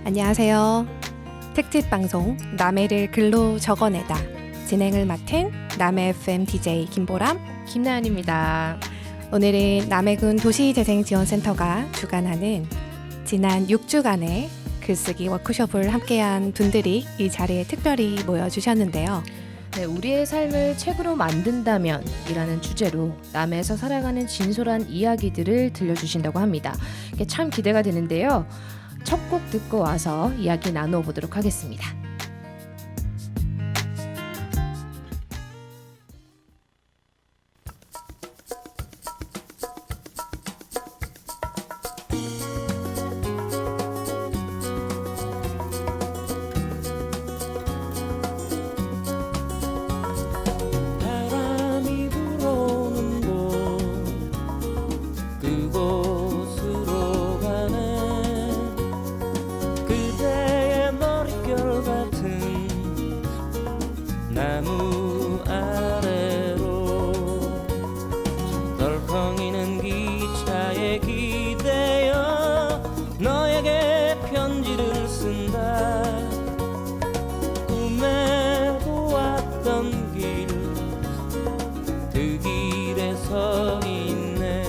안녕하세요. 특집 방송 남해를 글로 적어내다 진행을 맡은 남해 FM DJ 김보람, 김나연입니다. 오늘은 남해군 도시재생지원센터가 주관하는 지난 6주간의 글쓰기 워크숍을 함께한 분들이 이 자리에 특별히 모여주셨는데요. 네, 우리의 삶을 책으로 만든다면 이라는 주제로 남해에서 살아가는 진솔한 이야기들을 들려주신다고 합니다. 이게 참 기대가 되는데요. 첫 곡 듣고 와서 이야기 나누어 보도록 하겠습니다. 바람이 불어오는 곳 그곳으로 가네 그대의 머릿결 같은 나무 아래로 덜컹이는 기차에 기대어 너에게 편지를 쓴다 꿈에 보았던 길 그 길에 서 있네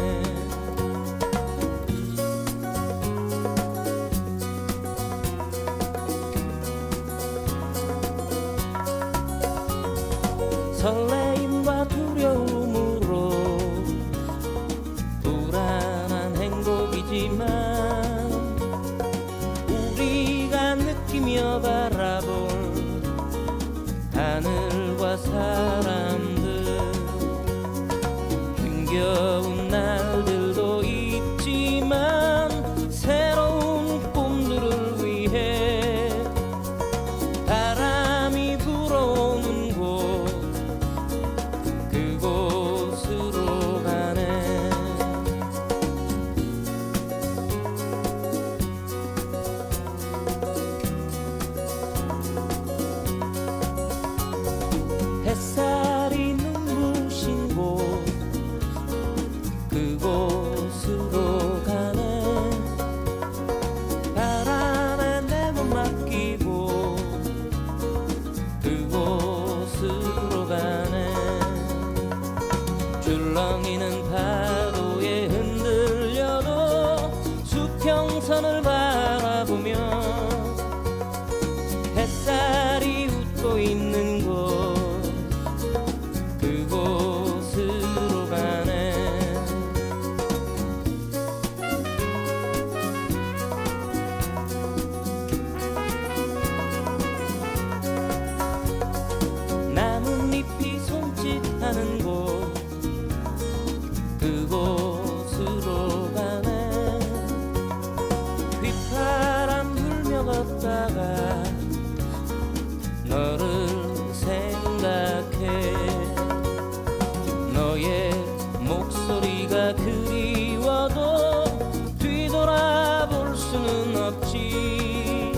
설레임과 두려움으로 불안한 행복이지만 우리가 느끼며 바라볼 하늘과 사람들 힘겨운 날들도 있지만 새로운 꿈들을 위해 바람이 불어오는 곳 그곳으로 가네 햇살이 눈부신 곳 그곳으로 가네 바람에 내 몸 맡기고 그곳으로 가네 줄렁이는 파도에 흔들려도 수평선을 바라보며 햇살이 웃고 있는 곳 그곳으로 가네 나뭇잎이 손짓하는 곳 그곳으로 가네 휘파람 불며 걷다가 너를 생각해 너의 목소리가 그리워도 뒤돌아볼 수는 없지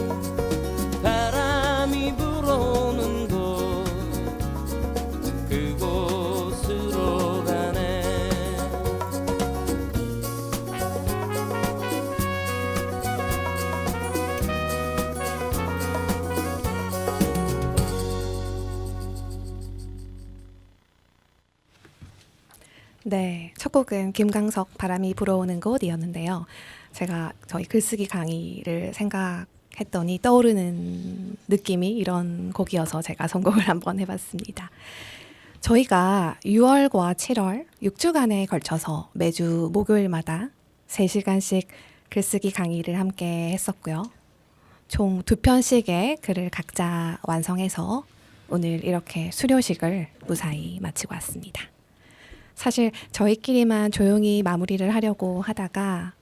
바람이 불어오는 곳 그곳으로 가네 네, 첫 곡은 김광석 바람이 불어오는 곳이었는데요. 제가 저희 글쓰기 강의를 생각했더니 떠오르는 느낌이 이런 곡이어서 제가 선곡을 한번 해봤습니다. 저희가 6월과 7월 6주간에 걸쳐서 매주 목요일마다 3시간씩 글쓰기 강의를 함께 했었고요. 총 2편씩의 글을 각자 완성해서 오늘 이렇게 수료식을 무사히 마치고 왔습니다. 사실 저희끼리만 조용히 마무리를 하려고 하다가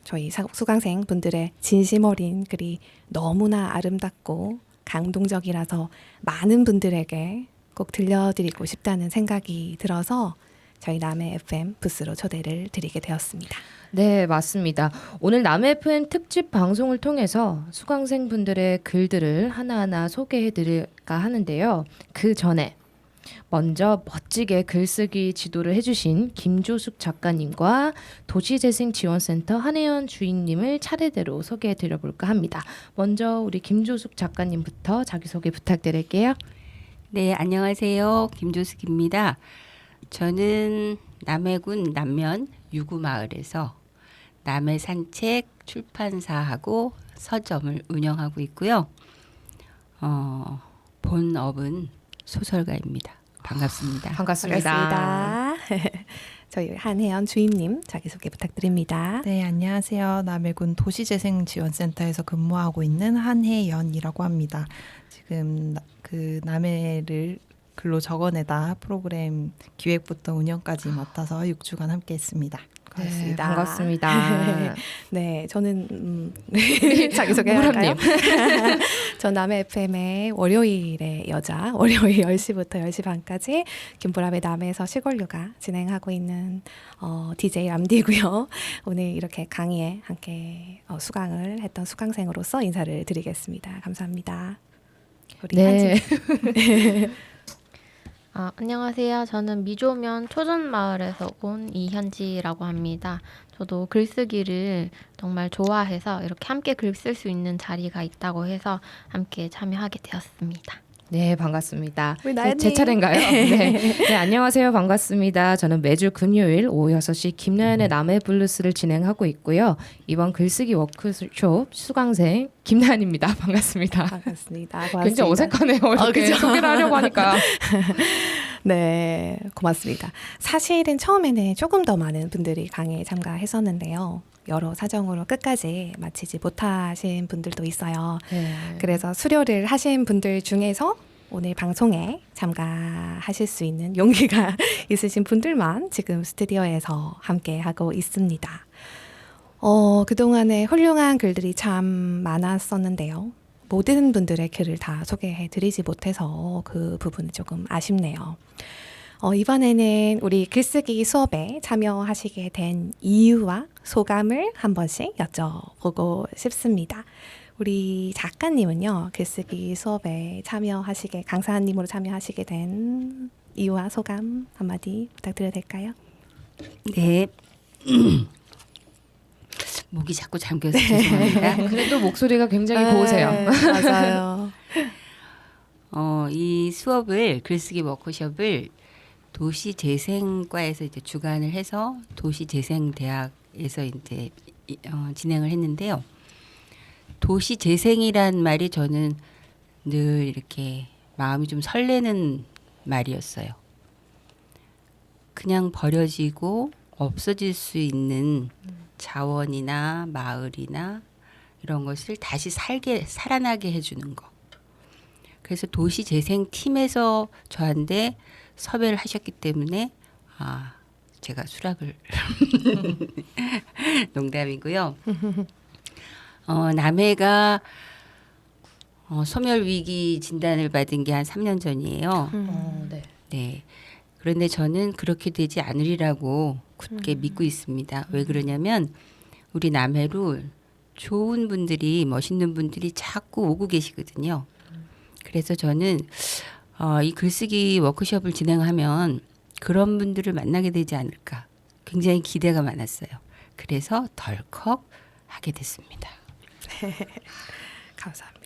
저희 수강생 분들의 진심 어린 글이 너무나 아름답고 감동적이라서 많은 분들에게 꼭 들려드리고 싶다는 생각이 들어서 저희 남해 FM 부스로 초대를 드리게 되었습니다. 네, 맞습니다. 오늘 남해 FM 특집 방송을 통해서 수강생분들의 글들을 하나하나 소개해드릴까 하는데요. 그 전에 먼저 멋지게 글쓰기 지도를 해주신 김조숙 작가님과 도시재생지원센터 한혜연 주인님을 차례대로 소개해드려 볼까 합니다. 먼저 우리 김조숙 작가님부터 자기소개 부탁드릴게요. 네, 안녕하세요. 김조숙입니다. 저는 남해군 남면 유구마을에서 남해 산책 출판사하고 서점을 운영하고 있고요. 본업은 소설가입니다. 반갑습니다. 반갑습니다. 저희 한혜연 주임님 자기소개 부탁드립니다. 네, 안녕하세요. 남해군 도시재생지원센터에서 근무하고 있는 한혜연이라고 합니다. 지금 그 남해를 글로 적어내다 프로그램 기획부터 운영까지 맡아서 6주간 함께했습니다. 네, 반갑습니다. 반갑습니다. 네, 저는 자기소개 모람님. 할까요? 전 남해 FM의 월요일의 여자, 월요일 10시부터 10시 반까지 김보람의 남해에서 시골육아 진행하고 있는 DJ 람디고요. 오늘 이렇게 강의에 함께 수강을 했던 수강생으로서 인사를 드리겠습니다. 감사합니다. 우리 네. 안녕하세요. 저는 미조면 초전마을에서 온 이현지라고 합니다. 저도 글쓰기를 정말 좋아해서 이렇게 함께 글 쓸 수 있는 자리가 있다고 해서 함께 참여하게 되었습니다. 네, 반갑습니다. 우리 네, 나연님. 제 차례인가요? 네, 안녕하세요. 반갑습니다. 저는 매주 금요일 오후 6시 김나연의 남해 블루스를 진행하고 있고요. 이번 글쓰기 워크숍 수강생 김나연입니다. 반갑습니다. 반갑습니다. 굉장히 어색하네요. 이렇게 그죠? 소개를 하려고 하니까. 네, 고맙습니다. 사실은 처음에는 조금 더 많은 분들이 강의에 참가했었는데요. 여러 사정으로 끝까지 마치지 못하신 분들도 있어요. 네. 그래서 수료를 하신 분들 중에서 오늘 방송에 참가하실 수 있는 용기가 있으신 분들만 지금 스튜디오에서 함께 하고 있습니다. 그동안에 훌륭한 글들이 참 많았었는데요. 모든 분들의 글을 다 소개해 드리지 못해서 그 부분이 조금 아쉽네요. 이번에는 우리 글쓰기 수업에 참여하시게 된 이유와 소감을 한 번씩 여쭤보고 싶습니다. 우리 작가님은요, 글쓰기 수업에 강사님으로 참여하시게 된 이유와 소감 한마디 부탁드려도 될까요? 네. 목이 자꾸 잠겨서 죄송합니다. 그래도 목소리가 굉장히 고우세요. 네, 맞아요. 이 수업을 글쓰기 워크숍을 도시재생과에서 이제 주관을 해서 도시재생대학에서 이제 진행을 했는데요. 도시재생이란 말이 저는 늘 이렇게 마음이 좀 설레는 말이었어요. 그냥 버려지고 없어질 수 있는 자원이나 마을이나 이런 것을 다시 살아나게 해주는 거. 그래서 도시재생팀에서 저한테 섭외를 하셨기 때문에 제가 수락을 농담이고요. 남해가 소멸 위기 진단을 받은 게 한 3년 전이에요. 네. 네. 그런데 저는 그렇게 되지 않으리라고 굳게 믿고 있습니다. 왜 그러냐면 우리 남해로 좋은 분들이, 멋있는 분들이 자꾸 오고 계시거든요. 그래서 저는 이 글쓰기 워크숍을 진행하면 그런 분들을 만나게 되지 않을까 굉장히 기대가 많았어요. 그래서 덜컥 하게 됐습니다. 감사합니다.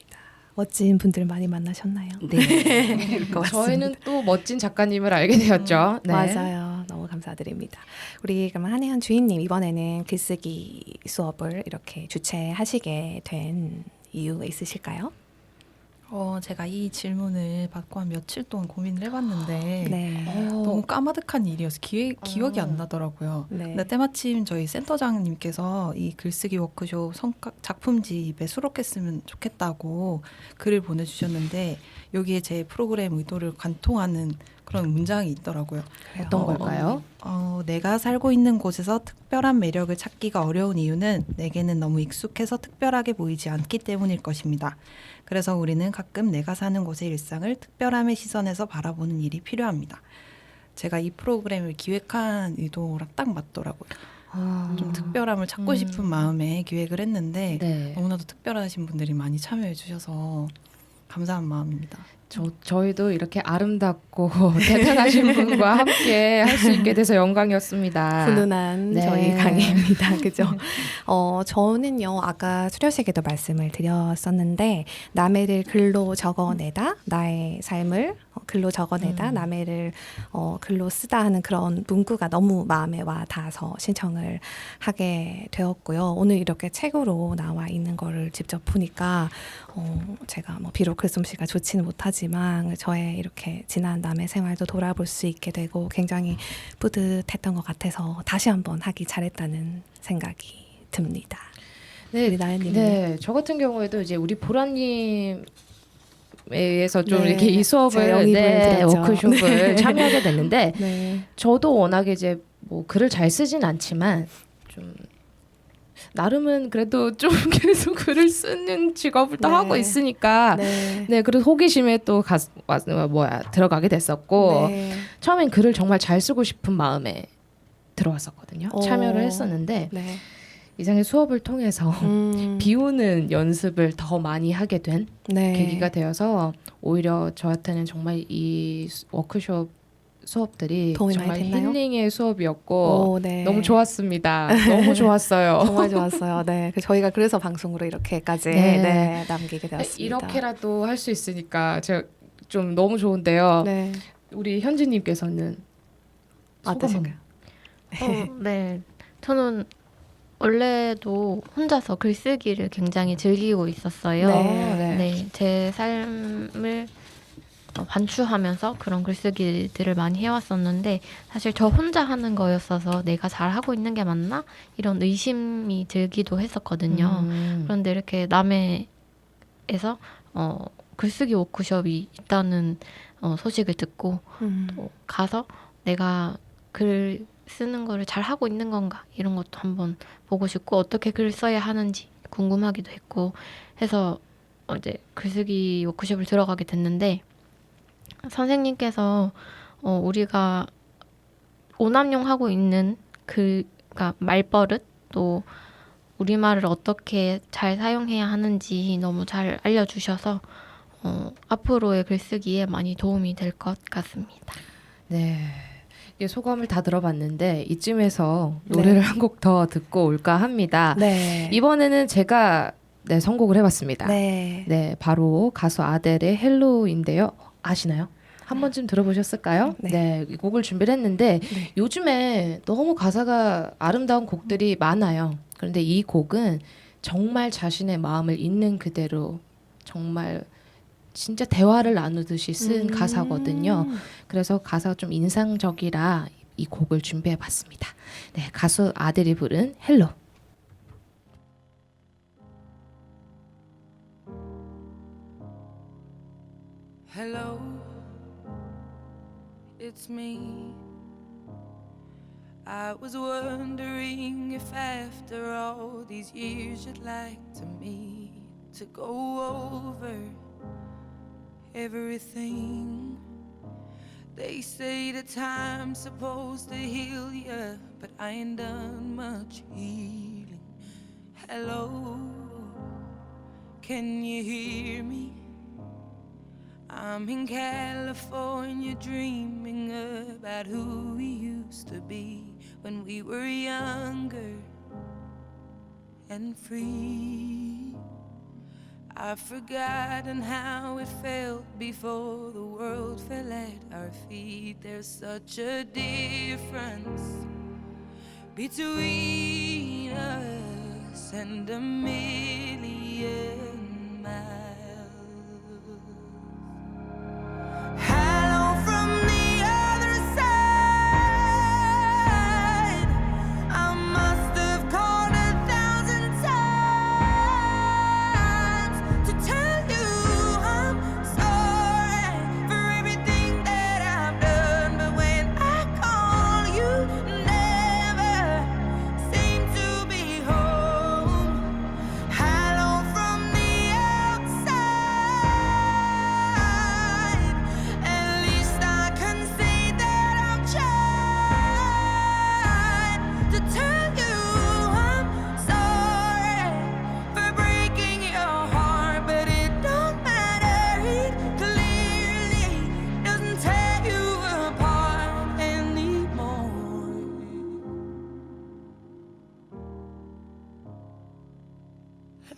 멋진 분들 많이 만나셨나요? 네. 저희는 또 멋진 작가님을 알게 되었죠. 네. 맞아요. 너무 감사드립니다. 우리 그러면 한혜연 주인님, 이번에는 글쓰기 수업을 이렇게 주최하시게 된 이유가 있으실까요? 제가 이 질문을 받고 한 며칠 동안 고민을 해봤는데 네. 너무 까마득한 일이어서 기억이 안 나더라고요. 네. 근데 때마침 저희 센터장님께서 이 글쓰기 워크숍 작품집에 수록했으면 좋겠다고 글을 보내주셨는데 여기에 제 프로그램 의도를 관통하는 그런 문장이 있더라고요. 어떤 걸까요? 내가 살고 있는 곳에서 특별한 매력을 찾기가 어려운 이유는 내게는 너무 익숙해서 특별하게 보이지 않기 때문일 것입니다. 그래서 우리는 가끔 내가 사는 곳의 일상을 특별함의 시선에서 바라보는 일이 필요합니다. 제가 이 프로그램을 기획한 의도랑 딱 맞더라고요. 좀 특별함을 찾고 싶은 마음에 기획을 했는데 네. 너무나도 특별하신 분들이 많이 참여해 주셔서 감사한 마음입니다. 저희도 이렇게 아름답고 대단하신 분과 함께 할 수 있게 돼서 영광이었습니다. 훈훈한 네. 저희 강의입니다. 그죠? 저는요, 아까 수료식에도 말씀을 드렸었는데, 남해를 글로 적어내다, 나의 삶을 글로 적어내다, 남해를 글로 쓰다 하는 그런 문구가 너무 마음에 와 닿아서 신청을 하게 되었고요. 오늘 이렇게 책으로 나와 있는 거를 직접 보니까, 제가 뭐 비록 글솜씨가 좋지는 못하지만 저의 이렇게 지난 남해 생활도 돌아볼 수 있게 되고 굉장히 뿌듯했던 것 같아서 다시 한번 하기 잘했다는 생각이 듭니다. 우리 네, 나연님은? 네, 저 같은 경우에도 이제 우리 보라님 에 의해서 좀 네, 이렇게 이 제가 수업을 영입을 드렸죠. 워크숍을 참여하게 됐는데 네. 저도 워낙에 이제 뭐 글을 잘 쓰진 않지만 좀 나름은 그래도 좀 계속 글을 쓰는 직업을 또 네. 하고 있으니까 네. 네, 그래서 호기심에 또 들어가게 됐었고 네. 처음엔 글을 정말 잘 쓰고 싶은 마음에 들어왔었거든요. 참여를 했었는데 네. 이상의 수업을 통해서 음, 비우는 연습을 더 많이 하게 된 네. 계기가 되어서 오히려 저한테는 정말 이 워크숍 수업들이 도움이 많이 정말 됐나요? 힐링의 수업이었고 오, 네. 너무 좋았습니다. 너무 좋았어요. 정말 좋았어요. 네, 저희가 그래서 방송으로 이렇게까지 네. 네, 남기게 되었습니다. 이렇게라도 할 수 있으니까 제가 좀 너무 좋은데요. 네, 우리 현지님께서는 어떠신가요? 네. 저는 원래도 혼자서 글쓰기를 굉장히 즐기고 있었어요. 네. 네, 제 삶을 반추하면서 그런 글쓰기들을 많이 해왔었는데 사실 저 혼자 하는 거였어서 내가 잘 하고 있는 게 맞나? 이런 의심이 들기도 했었거든요. 그런데 이렇게 남해에서 글쓰기 워크숍이 있다는 소식을 듣고 또 가서 내가 글 쓰는 거를 잘 하고 있는 건가 이런 것도 한번 보고 싶고 어떻게 글을 써야 하는지 궁금하기도 했고 해서 이제 글쓰기 워크숍을 들어가게 됐는데 선생님께서 우리가 오남용 하고 있는 그러니까 말버릇 또 우리말을 어떻게 잘 사용해야 하는지 너무 잘 알려주셔서 앞으로의 글쓰기에 많이 도움이 될 것 같습니다. 네. 이게 소감을 다 들어봤는데 이쯤에서 노래를 한 곡 더 듣고 올까 합니다. 네. 이번에는 제가 선곡을 해봤습니다. 네. 네, 바로 가수 아델의 헬로인데요. 아시나요? 한 번쯤 들어보셨을까요? 네. 네, 이 곡을 준비를 했는데 네. 요즘에 너무 가사가 아름다운 곡들이 많아요. 그런데 이 곡은 정말 자신의 마음을 있는 그대로 정말 진짜 대화를 나누듯이 쓴 가사거든요. 그래서 가사가 좀 인상적이라 이 곡을 준비해봤습니다. 네, 가수 아델이 부른 헬로. Hello, it's me. I was wondering if after all these years you'd like to meet to go over everything. They say the time's supposed to heal ya, but I ain't done much healing. Hello, can you hear me? I'm in California dreaming about who we used to be when we were younger and free. I've forgotten how it felt before the world fell at our feet. There's such a difference between us and a million miles. Hello from the other side. I must have called 1,000 times to tell you I'm sorry for everything that I've done. But when I call, you never seem to be home. Hello from the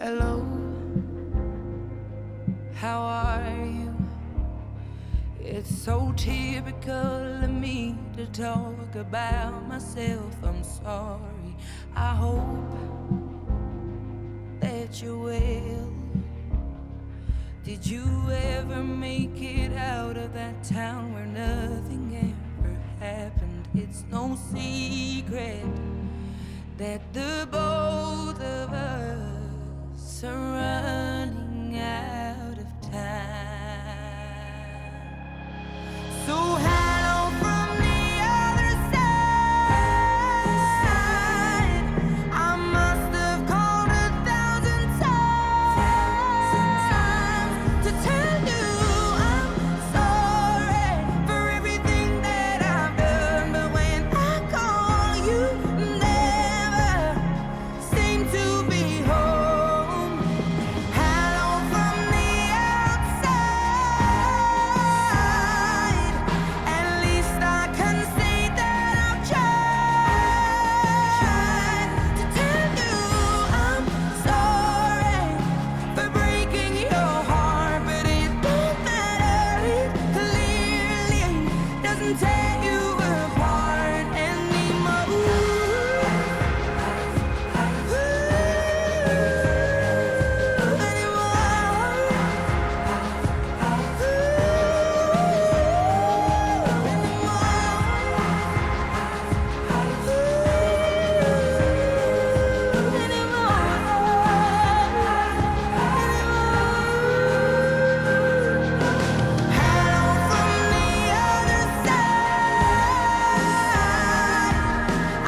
Hello, how are you? It's so typical of me to talk about myself. I'm sorry. I hope that you're well. Did you ever make it out of that town where nothing ever happened? It's no secret that the both of us are running out of time. So hello from the other side. I must have called 1,000 times to tell you I'm sorry for everything that I've done. But when I call, you never seem to be home. Hello from the outside. At least I can say that I've tried to tell you I'm sorry for breaking your heart, but it don't matter. It clearly doesn't tear you apart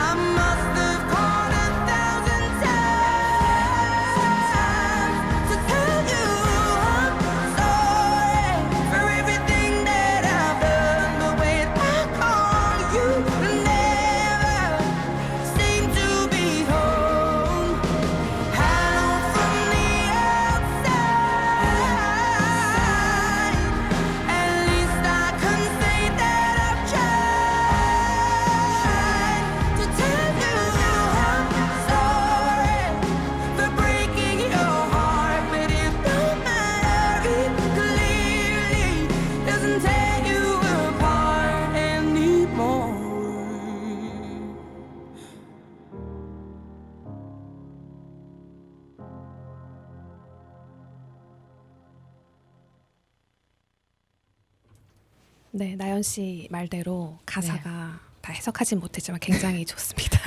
I must have called 1,000 times to tell you I'm sorry for everything that I've done. But when I call, you never seem to be home. Hello from the outside. At least I can say that I've tried to tell you I'm sorry for breaking your heart, but it don't matter. It clearly doesn't tear you apart anymore. 네, 나연 씨 말대로 가사가 다 해석하진 못했지만 굉장히 좋습니다.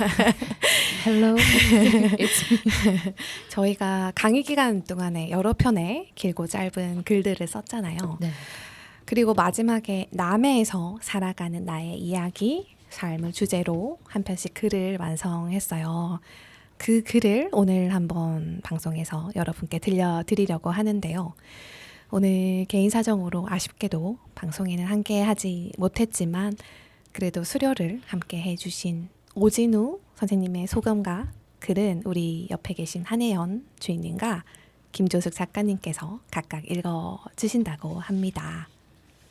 Hello, it's me. 저희가 강의 기간 동안에 여러 편의 길고 짧은 글들을 썼잖아요. 네. 그리고 마지막에 남해에서 살아가는 나의 이야기, 삶을 주제로 한 편씩 글을 완성했어요. 그 글을 오늘 한번 방송에서 여러분께 들려드리려고 하는데요. 오늘 개인 사정으로 아쉽게도 방송에는 함께 하지 못했지만 그래도 수료를 함께 해주신 오진우 선생님의 소감과 글은 우리 옆에 계신 한혜연 주인님과 김조숙 작가님께서 각각 읽어주신다고 합니다.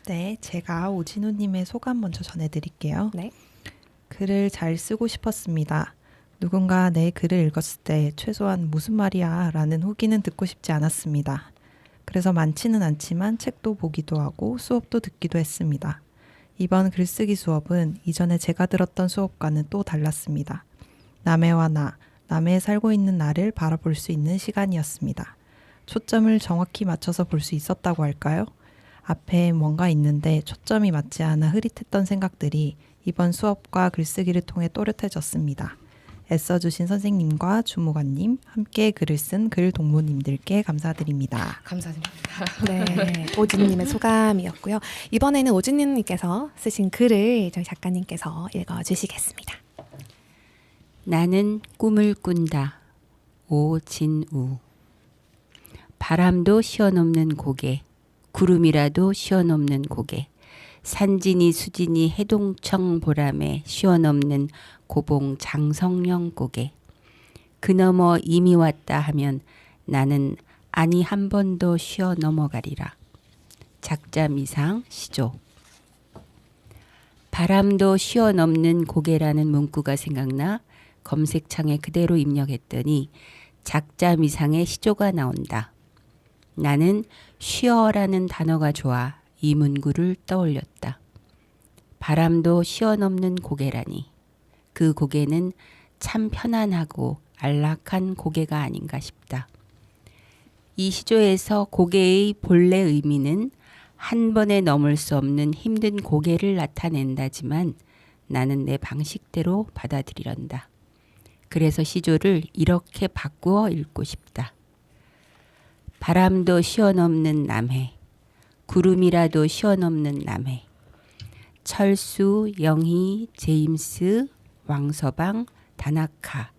네, 제가 오진우님의 소감 먼저 전해드릴게요. 네. 글을 잘 쓰고 싶었습니다. 누군가 내 글을 읽었을 때 최소한 무슨 말이야 라는 후기는 듣고 싶지 않았습니다. 그래서 많지는 않지만 책도 보기도 하고 수업도 듣기도 했습니다. 이번 글쓰기 수업은 이전에 제가 들었던 수업과는 또 달랐습니다. 남해와 나, 남해에 살고 있는 나를 바라볼 수 있는 시간이었습니다. 초점을 정확히 맞춰서 볼 수 있었다고 할까요? 앞에 뭔가 있는데 초점이 맞지 않아 흐릿했던 생각들이 이번 수업과 글쓰기를 통해 또렷해졌습니다. 애써주신 선생님과 주무관님, 함께 글을 쓴 글 동무님들께 감사드립니다. 감사드립니다. 네, 오진님의 소감이었고요. 이번에는 오진님께서 쓰신 글을 저희 작가님께서 읽어주시겠습니다. 나는 꿈을 꾼다. 오진우. 바람도 쉬어넘는 고개, 구름이라도 쉬어넘는 고개, 산진이 수진이 해동청 보람에 쉬어넘는 고봉 장성령 고개. 그 너머 이미 왔다 하면 나는 아니 한 번 더 쉬어 넘어가리라. 작자미상 시조. 바람도 쉬어 넘는 고개라는 문구가 생각나 검색창에 그대로 입력했더니 작자미상의 시조가 나온다. 나는 쉬어라는 단어가 좋아 이 문구를 떠올렸다. 바람도 쉬어넘는 고개라니. 그 고개는 참 편안하고 안락한 고개가 아닌가 싶다. 이 시조에서 고개의 본래 의미는 한 번에 넘을 수 없는 힘든 고개를 나타낸다지만 나는 내 방식대로 받아들이란다. 그래서 시조를 이렇게 바꾸어 읽고 싶다. 바람도 쉬어넘는 남해, 구름이라도 쉬어넘는 남해. 철수, 영희, 제임스, 왕서방, 다나카,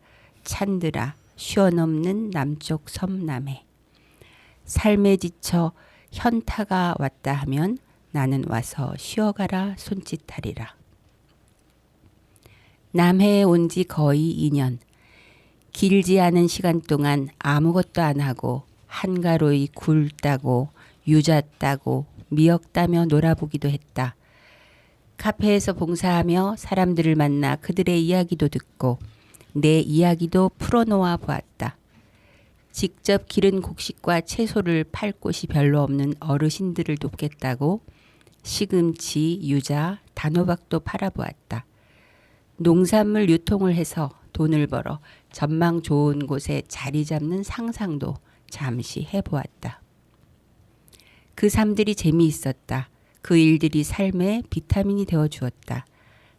찬드라, 쉬어넘는 남쪽 섬남해. 삶에 지쳐 현타가 왔다 하면 나는 와서 쉬어가라 손짓하리라. 남해에 온 지 거의 2년. 길지 않은 시간 동안 아무것도 안 하고 한가로이 굴 따고 유자 따고 미역 따며 놀아보기도 했다. 카페에서 봉사하며 사람들을 만나 그들의 이야기도 듣고 내 이야기도 풀어놓아 보았다. 직접 기른 곡식과 채소를 팔 곳이 별로 없는 어르신들을 돕겠다고 시금치, 유자, 단호박도 팔아보았다. 농산물 유통을 해서 돈을 벌어 전망 좋은 곳에 자리 잡는 상상도 잠시 해보았다. 그 삶들이 재미있었다. 그 일들이 삶에 비타민이 되어 주었다.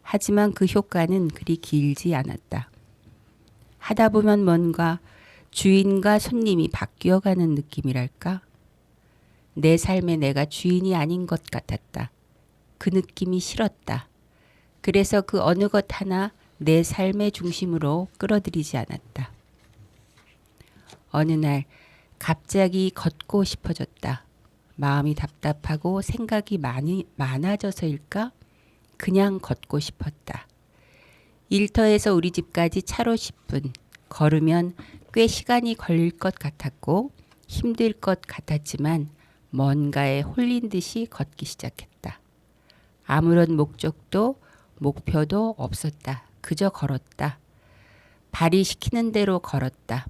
하지만 그 효과는 그리 길지 않았다. 하다 보면 뭔가 주인과 손님이 바뀌어가는 느낌이랄까? 내 삶에 내가 주인이 아닌 것 같았다. 그 느낌이 싫었다. 그래서 그 어느 것 하나 내 삶의 중심으로 끌어들이지 않았다. 어느 날 갑자기 걷고 싶어졌다. 마음이 답답하고 생각이 많아져서일까? 그냥 걷고 싶었다. 일터에서 우리 집까지 차로 10분. 걸으면 꽤 시간이 걸릴 것 같았고 힘들 것 같았지만 뭔가에 홀린 듯이 걷기 시작했다. 아무런 목적도 목표도 없었다. 그저 걸었다. 발이 시키는 대로 걸었다.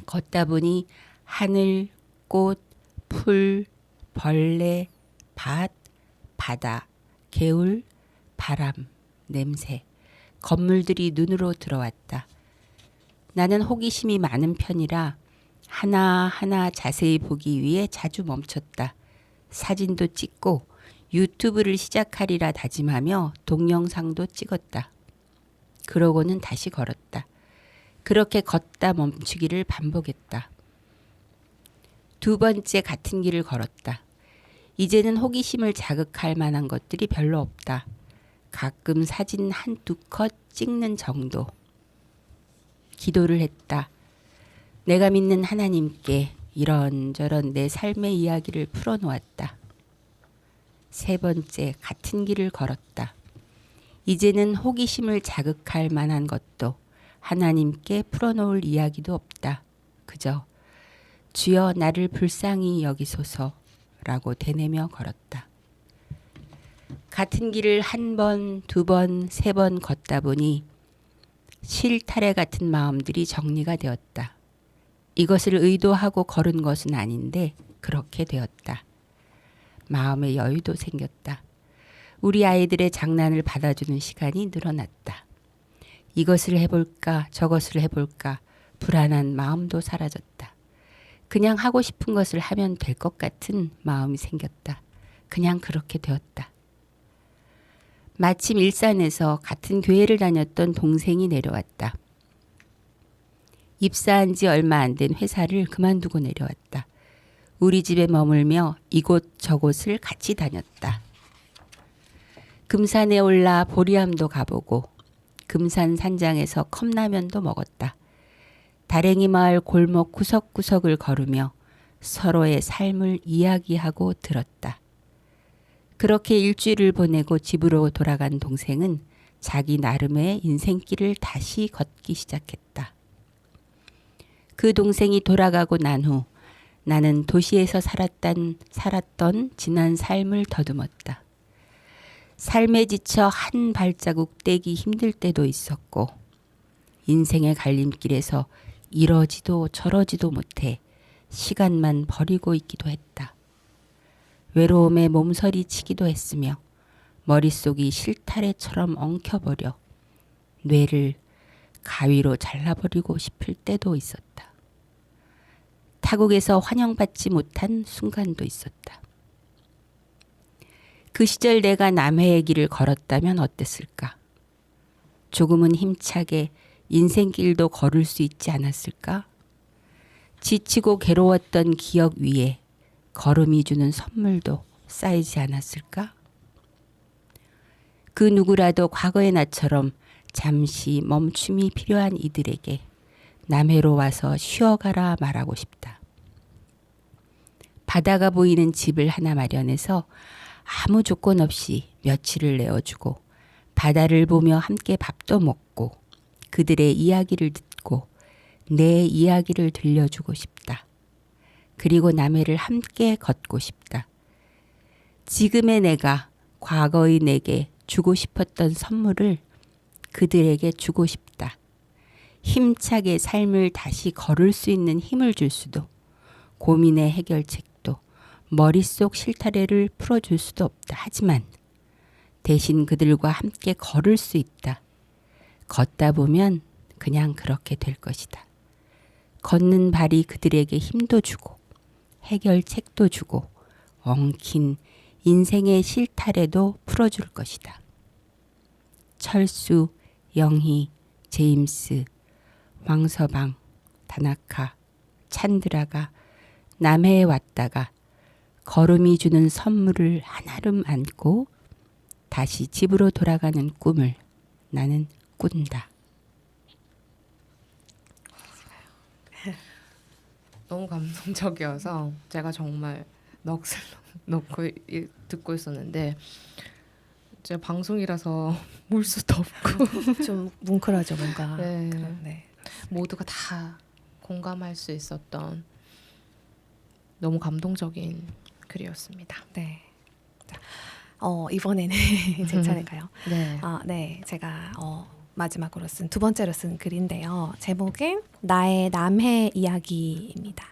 걷다 보니 하늘, 꽃, 풀, 벌레, 밭, 바다, 개울, 바람, 냄새, 건물들이 눈으로 들어왔다. 나는 호기심이 많은 편이라 하나하나 자세히 보기 위해 자주 멈췄다. 사진도 찍고 유튜브를 시작하리라 다짐하며 동영상도 찍었다. 그러고는 다시 걸었다. 그렇게 걷다 멈추기를 반복했다. 2번째 같은 길을 걸었다. 이제는 호기심을 자극할 만한 것들이 별로 없다. 가끔 사진 1-2컷 찍는 정도. 기도를 했다. 내가 믿는 하나님께 이런저런 내 삶의 이야기를 풀어놓았다. 3번째 같은 길을 걸었다. 이제는 호기심을 자극할 만한 것도 하나님께 풀어놓을 이야기도 없다. 그저 주여 나를 불쌍히 여기소서라고 되뇌며 걸었다. 같은 길을 1번, 2번, 3번 걷다 보니 실타래 같은 마음들이 정리가 되었다. 이것을 의도하고 걸은 것은 아닌데 그렇게 되었다. 마음의 여유도 생겼다. 우리 아이들의 장난을 받아주는 시간이 늘어났다. 이것을 해볼까 저것을 해볼까 불안한 마음도 사라졌다. 그냥 하고 싶은 것을 하면 될 것 같은 마음이 생겼다. 그냥 그렇게 되었다. 마침 일산에서 같은 교회를 다녔던 동생이 내려왔다. 입사한 지 얼마 안 된 회사를 그만두고 내려왔다. 우리 집에 머물며 이곳 저곳을 같이 다녔다. 금산에 올라 보리암도 가보고 금산 산장에서 컵라면도 먹었다. 다랭이 마을 골목 구석구석을 걸으며 서로의 삶을 이야기하고 들었다. 그렇게 일주일을 보내고 집으로 돌아간 동생은 자기 나름의 인생길을 다시 걷기 시작했다. 그 동생이 돌아가고 난 후 나는 도시에서 살았던 지난 삶을 더듬었다. 삶에 지쳐 한 발자국 떼기 힘들 때도 있었고 인생의 갈림길에서 이러지도 저러지도 못해 시간만 버리고 있기도 했다. 외로움에 몸서리치기도 했으며 머릿속이 실타래처럼 엉켜버려 뇌를 가위로 잘라버리고 싶을 때도 있었다. 타국에서 환영받지 못한 순간도 있었다. 그 시절 내가 남해의 길을 걸었다면 어땠을까? 조금은 힘차게 인생길도 걸을 수 있지 않았을까? 지치고 괴로웠던 기억 위에 걸음이 주는 선물도 쌓이지 않았을까? 그 누구라도 과거의 나처럼 잠시 멈춤이 필요한 이들에게 남해로 와서 쉬어가라 말하고 싶다. 바다가 보이는 집을 하나 마련해서 아무 조건 없이 며칠을 내어주고 바다를 보며 함께 밥도 먹고 그들의 이야기를 듣고 내 이야기를 들려주고 싶다. 그리고 남해를 함께 걷고 싶다. 지금의 내가 과거의 내게 주고 싶었던 선물을 그들에게 주고 싶다. 힘차게 삶을 다시 걸을 수 있는 힘을 줄 수도, 고민의 해결책도, 머릿속 실타래를 풀어줄 수도 없다. 하지만 대신 그들과 함께 걸을 수 있다. 걷다 보면 그냥 그렇게 될 것이다. 걷는 발이 그들에게 힘도 주고 해결책도 주고 엉킨 인생의 실타래도 풀어줄 것이다. 철수, 영희, 제임스, 왕서방, 다나카, 찬드라가 남해에 왔다가 걸음이 주는 선물을 한아름 안고 다시 집으로 돌아가는 꿈을 나는 꾼다. 너무 감동적이어서 제가 정말 넋을 놓고 듣고 있었는데 제 방송이라서 울 수도 없고 좀 뭉클하죠, 뭔가. 네. 네. 모두가 다 공감할 수 있었던 너무 감동적인 글이었습니다. 네. 자, 이번에는 제 차례인가요? 네. 네. 제가 마지막으로 두 번째로 쓴 글인데요. 제목은 나의 남해 이야기입니다.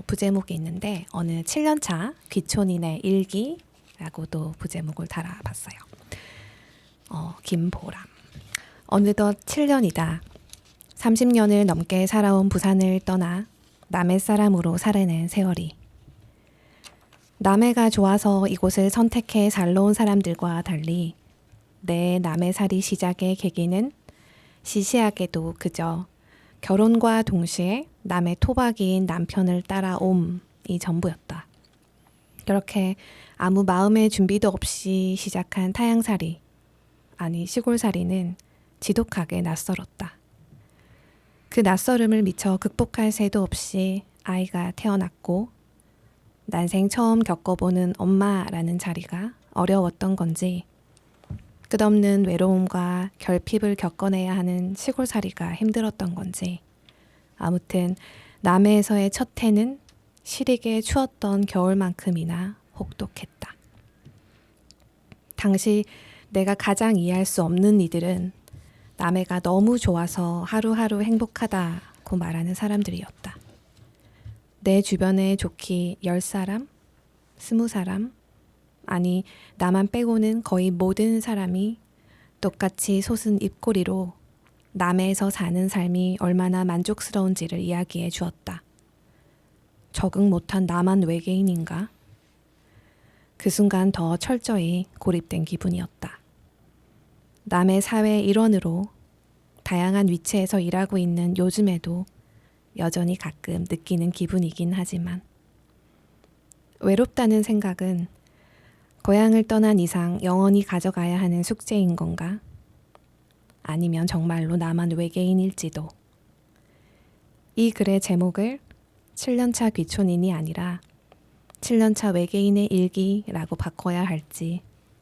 부제목이 있는데 어느 7년차 귀촌인의 일기라고도 부제목을 달아봤어요. 김보람. 어느덧 7년이다. 30년을 넘게 살아온 부산을 떠나 남해 사람으로 살아낸 세월이. 남해가 좋아서 이곳을 선택해 살러 온 사람들과 달리 내 남해살이 시작의 계기는 시시하게도 그저 결혼과 동시에 남해 토박이인 남편을 따라옴이 전부였다. 그렇게 아무 마음의 준비도 없이 시작한 타향살이, 아니 시골살이는 지독하게 낯설었다. 그 낯설음을 미처 극복할 새도 없이 아이가 태어났고 난생 처음 겪어보는 엄마라는 자리가 어려웠던 건지 끝없는 외로움과 결핍을 겪어내야 하는 시골살이가 힘들었던 건지 아무튼 남해에서의 첫 해는 시리게 추웠던 겨울만큼이나 혹독했다. 당시 내가 가장 이해할 수 없는 이들은 남해가 너무 좋아서 하루하루 행복하다고 말하는 사람들이었다. 내 주변에 좋기 10사람, 20사람, 아니 나만 빼고는 거의 모든 사람이 똑같이 솟은 입꼬리로 남해에서 사는 삶이 얼마나 만족스러운지를 이야기해 주었다. 적응 못한 나만 외계인인가? 그 순간 더 철저히 고립된 기분이었다. 남의 사회 일원으로 다양한 위치에서 일하고 있는 요즘에도 여전히 가끔 느끼는 기분이긴 하지만 외롭다는 생각은 고향을 떠난 이상 영원히 가져가야 하는 숙제인 건가? 아니면 정말로 나만 외계인일지도. 이 글의 제목을 7년차 귀촌인이 아니라 7년차 외계인의 일기라고 바꿔야 할지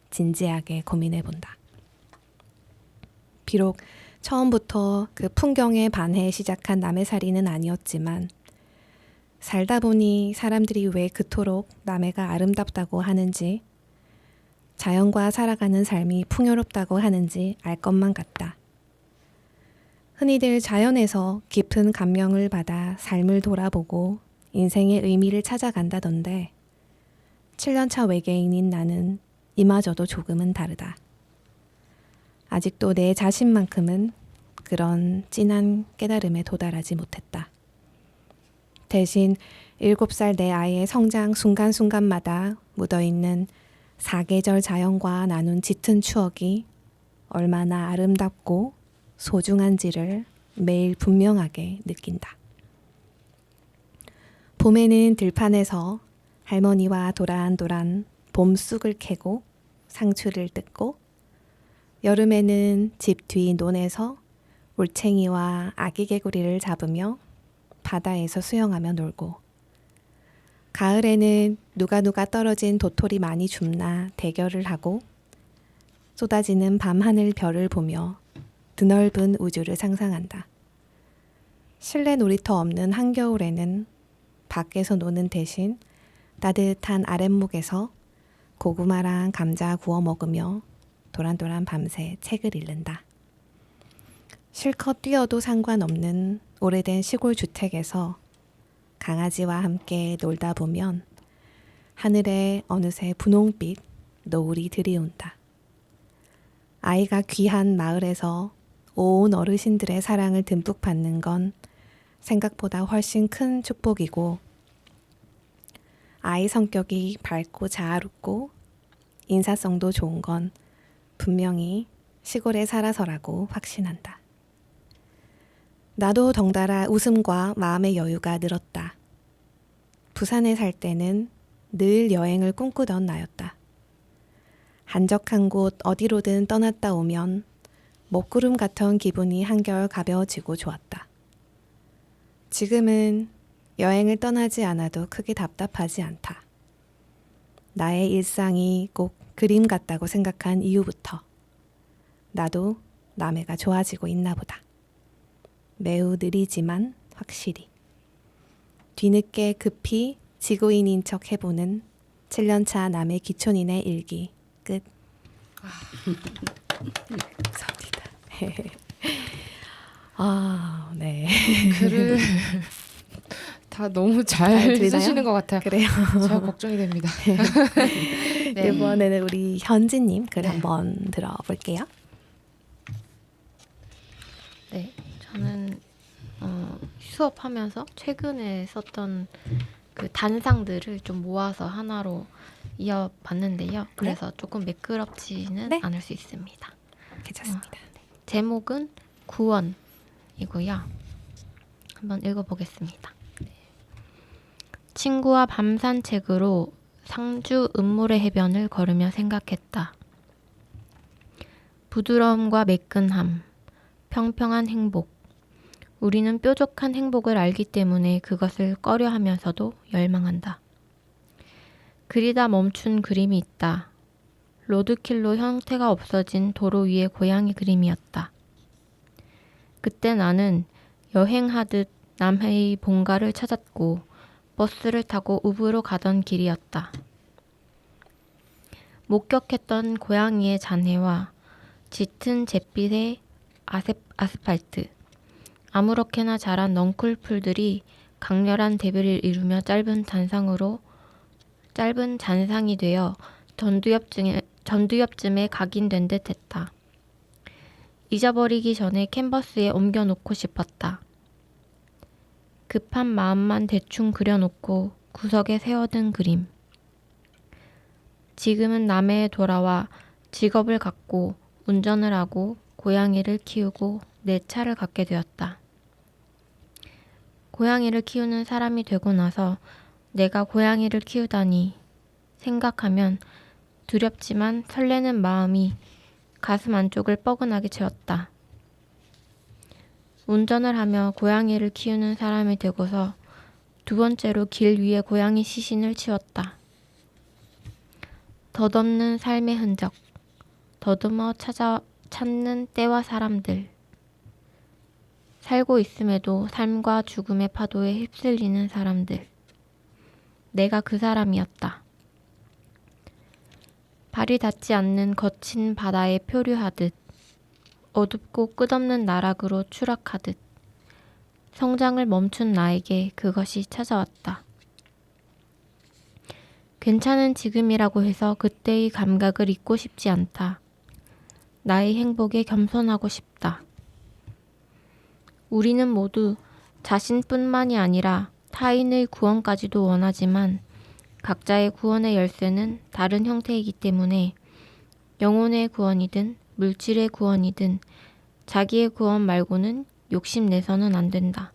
진지하게 고민해 본다. 비록 처음부터 그 풍경에 반해 시작한 남해살이는 아니었지만 살다 보니 사람들이 왜 그토록 남해가 아름답다고 하는지 자연과 살아가는 삶이 풍요롭다고 하는지 알 것만 같다. 흔히들 자연에서 깊은 감명을 받아 삶을 돌아보고 인생의 의미를 찾아간다던데 7년차 외계인인 나는 이마저도 조금은 다르다. 아직도 내 자신만큼은 그런 진한 깨달음에 도달하지 못했다. 대신 7살 내 아이의 성장 순간순간마다 묻어있는 사계절 자연과 나눈 짙은 추억이 얼마나 아름답고 소중한지를 매일 분명하게 느낀다. 봄에는 들판에서 할머니와 도란도란 봄 쑥을 캐고 상추를 뜯고, 여름에는 집 뒤 논에서 올챙이와 아기 개구리를 잡으며 바다에서 수영하며 놀고, 가을에는 누가 떨어진 도토리 많이 줍나 대결을 하고, 쏟아지는 밤하늘 별을 보며 드넓은 우주를 상상한다. 실내 놀이터 없는 한겨울에는 밖에서 노는 대신 따뜻한 아랫목에서 고구마랑 감자 구워 먹으며 도란도란 밤새 책을 읽는다. 실컷 뛰어도 상관없는 오래된 시골 주택에서 강아지와 함께 놀다 보면 하늘에 어느새 분홍빛 노을이 들이온다. 아이가 귀한 마을에서 온 어르신들의 사랑을 듬뿍 받는 건 생각보다 훨씬 큰 축복이고, 아이 성격이 밝고 자아롭고 인사성도 좋은 건 분명히 시골에 살아서라고 확신한다. 나도 덩달아 웃음과 마음의 여유가 늘었다. 부산에 살 때는 늘 여행을 꿈꾸던 나였다. 한적한 곳 어디로든 떠났다 오면 먹구름 같은 기분이 한결 가벼워지고 좋았다. 지금은 여행을 떠나지 않아도 크게 답답하지 않다. 나의 일상이 꼭 그림 같다고 생각한 이후부터 나도 남해가 좋아지고 있나 보다. 매우 느리지만 확실히. 뒤늦게 급히 지구인인 척 해보는 7년차 남해 기촌인의 일기 끝. 감사합니다. 아, 네. 글을 다 너무 잘 들리나요? 쓰시는 것 같아요. 그래요. 제가 걱정이 됩니다. 네. 이번에는 우리 현지님 글 네. 한번 들어볼게요. 네, 저는 수업하면서 최근에 썼던 그 단상들을 좀 모아서 하나로 이어봤는데요. 그래서 조금 매끄럽지는 네. 않을 수 있습니다. 괜찮습니다. 제목은 구원이고요. 한번 읽어보겠습니다. 친구와 밤 산책으로 상주 음모래 해변을 걸으며 생각했다. 부드러움과 매끈함, 평평한 행복. 우리는 뾰족한 행복을 알기 때문에 그것을 꺼려하면서도 열망한다. 그리다 멈춘 그림이 있다. 로드킬로 형태가 없어진 도로 위의 고양이 그림이었다. 그때 나는 여행하듯 남해의 본가를 찾았고 버스를 타고 우부로 가던 길이었다. 목격했던 고양이의 잔해와 짙은 잿빛의 아스팔트, 아무렇게나 자란 넝쿨풀들이 강렬한 대비를 이루며 짧은 잔상이 되어 전두엽쯤에 각인된 듯 했다. 잊어버리기 전에 캔버스에 옮겨놓고 싶었다. 급한 마음만 대충 그려놓고 구석에 세워둔 그림. 지금은 남해에 돌아와 직업을 갖고 운전을 하고 고양이를 키우고 내 차를 갖게 되었다. 고양이를 키우는 사람이 되고 나서 내가 고양이를 키우다니 생각하면 두렵지만 설레는 마음이 가슴 안쪽을 뻐근하게 채웠다. 운전을 하며 고양이를 키우는 사람이 되고서 두 번째로 길 위에 고양이 시신을 치웠다. 덧없는 삶의 흔적, 더듬어 찾는 때와 사람들. 살고 있음에도 삶과 죽음의 파도에 휩쓸리는 사람들. 내가 그 사람이었다. 발이 닿지 않는 거친 바다에 표류하듯 어둡고 끝없는 나락으로 추락하듯 성장을 멈춘 나에게 그것이 찾아왔다. 괜찮은 지금이라고 해서 그때의 감각을 잊고 싶지 않다. 나의 행복에 겸손하고 싶다. 우리는 모두 자신뿐만이 아니라 타인의 구원까지도 원하지만 각자의 구원의 열쇠는 다른 형태이기 때문에 영혼의 구원이든 물질의 구원이든 자기의 구원 말고는 욕심내서는 안 된다.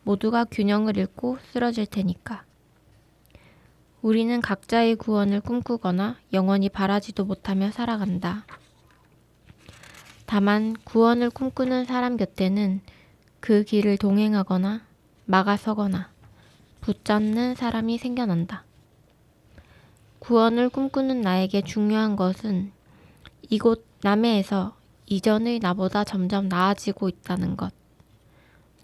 모두가 균형을 잃고 쓰러질 테니까. 우리는 각자의 구원을 꿈꾸거나 영원히 바라지도 못하며 살아간다. 다만 구원을 꿈꾸는 사람 곁에는 그 길을 동행하거나 막아서거나 붙잡는 사람이 생겨난다. 구원을 꿈꾸는 나에게 중요한 것은 이곳 남해에서 이전의 나보다 점점 나아지고 있다는 것.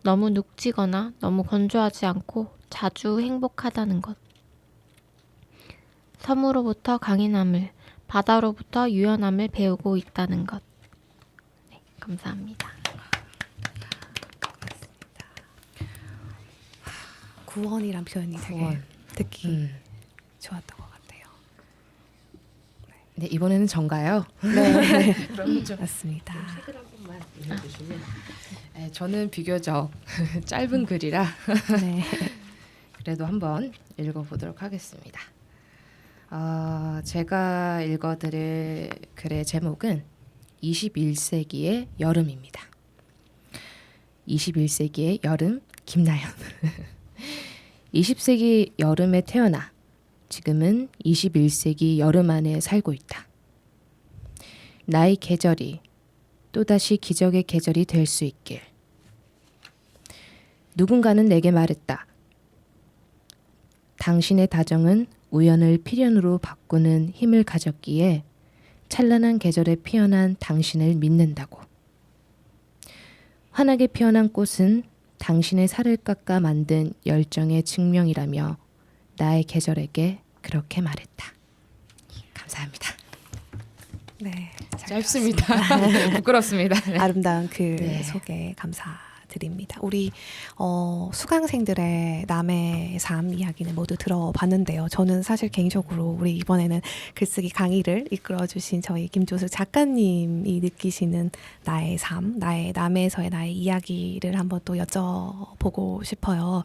너무 눅지거나 너무 건조하지 않고 자주 행복하다는 것. 섬으로부터 강인함을, 바다로부터 유연함을 배우고 있다는 것. 네, 감사합니다. 구원이란 표현이 되게 구원. 듣기 좋았던 것 같아요. 네, 이번에는 전가요? 네, 그럼 좀 맞습니다. 책을 한 번만 읽어주시면. 네, 저는 비교적 짧은 글이라 네. 그래도 한번 읽어보도록 하겠습니다. 제가 읽어드릴 글의 제목은 21세기의 여름입니다. 21세기의 여름, 김나연. 20세기 여름에 태어나 지금은 21세기 여름 안에 살고 있다. 나의 계절이 또다시 기적의 계절이 될 수 있길. 누군가는 내게 말했다. 당신의 다정은 우연을 필연으로 바꾸는 힘을 가졌기에 찬란한 계절에 피어난 당신을 믿는다고. 환하게 피어난 꽃은 당신의 살을 깎아 만든 열정의 증명이라며 나의 계절에게 그렇게 말했다. 감사합니다. 네, 잘 짧습니다. 들었습니다. 부끄럽습니다. 네. 아름다운 글 네. 소개 감사드립니다. 우리 수강생들의 남의 삶 이야기는 모두 들어봤는데요. 저는 사실 개인적으로 우리 이번에는 글쓰기 강의를 이끌어주신 저희 김조수 작가님이 느끼시는 나의 삶, 나의 남에서의 나의 이야기를 한번 또 여쭤보고 싶어요.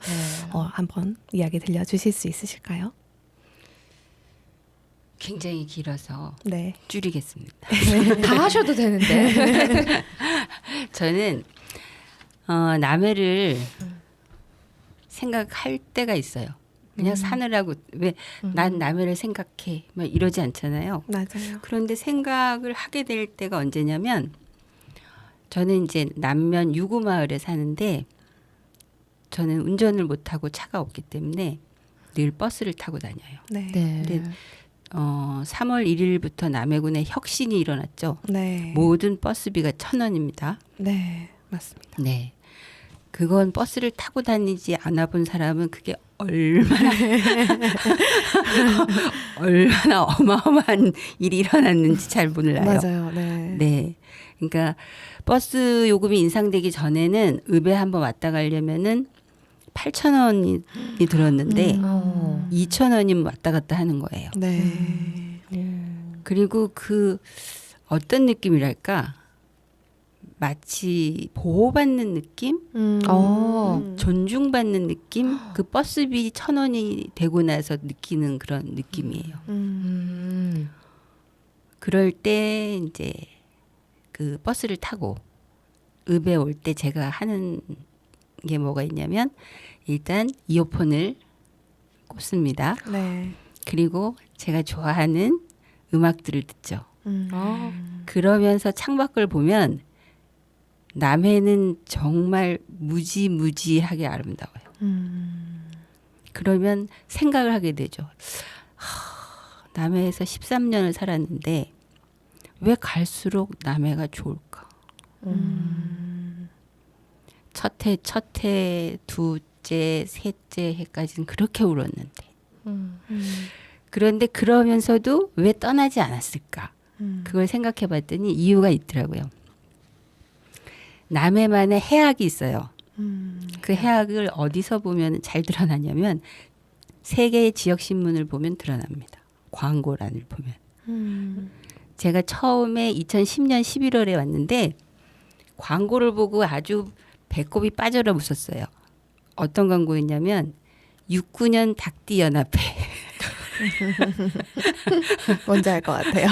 한번 이야기 들려주실 수 있으실까요? 굉장히 길어서 네. 줄이겠습니다. 다 하셔도 되는데. 저는 남해를 생각할 때가 있어요. 그냥 사느라고 왜 난 남해를 생각해 막 이러지 않잖아요. 맞아요. 그런데 생각을 하게 될 때가 언제냐면 저는 이제 남면 유구마을에 사는데 저는 운전을 못하고 차가 없기 때문에 늘 버스를 타고 다녀요. 네. 네. 근데 3월 1일부터 남해군에 혁신이 일어났죠. 네. 모든 버스비가 1,000원입니다. 네. 맞습니다. 네. 그건 버스를 타고 다니지 않아 본 사람은 그게 얼마나 얼마나 어마어마한 일이 일어났는지 잘 몰라요. 맞아요. 네. 네. 그러니까 버스 요금이 인상되기 전에는 읍에 한번 왔다 가려면은 8,000원이 들었는데 2,000원이면 왔다 갔다 하는 거예요. 네. 그리고 그 어떤 느낌이랄까? 마치 보호받는 느낌? 존중받는 느낌? 그 버스비 1,000원이 되고 나서 느끼는 그런 느낌이에요. 그럴 때 이제 그 버스를 타고 읍에 올 때 제가 하는 게 뭐가 있냐면 일단 이어폰을 꽂습니다. 네. 그리고 제가 좋아하는 음악들을 듣죠. 그러면서 창밖을 보면 남해는 정말 무지무지하게 아름다워요. 그러면 생각을 하게 되죠. 남해에서 13년을 살았는데 왜 갈수록 남해가 좋을까? 첫 해, 두째, 셋째 해까지는 그렇게 울었는데 그런데 그러면서도 왜 떠나지 않았을까? 그걸 생각해 봤더니 이유가 있더라고요. 남해만의 해악이 있어요. 그 해악을 어디서 보면 잘 드러나냐면 세 개의 지역 신문을 보면 드러납니다. 광고란을 보면. 제가 처음에 2010년 11월에 왔는데 광고를 보고 아주 배꼽이 빠져라 웃었어요. 어떤 광고였냐면 69년 닭띠연합회 뭔지 알 것 같아요.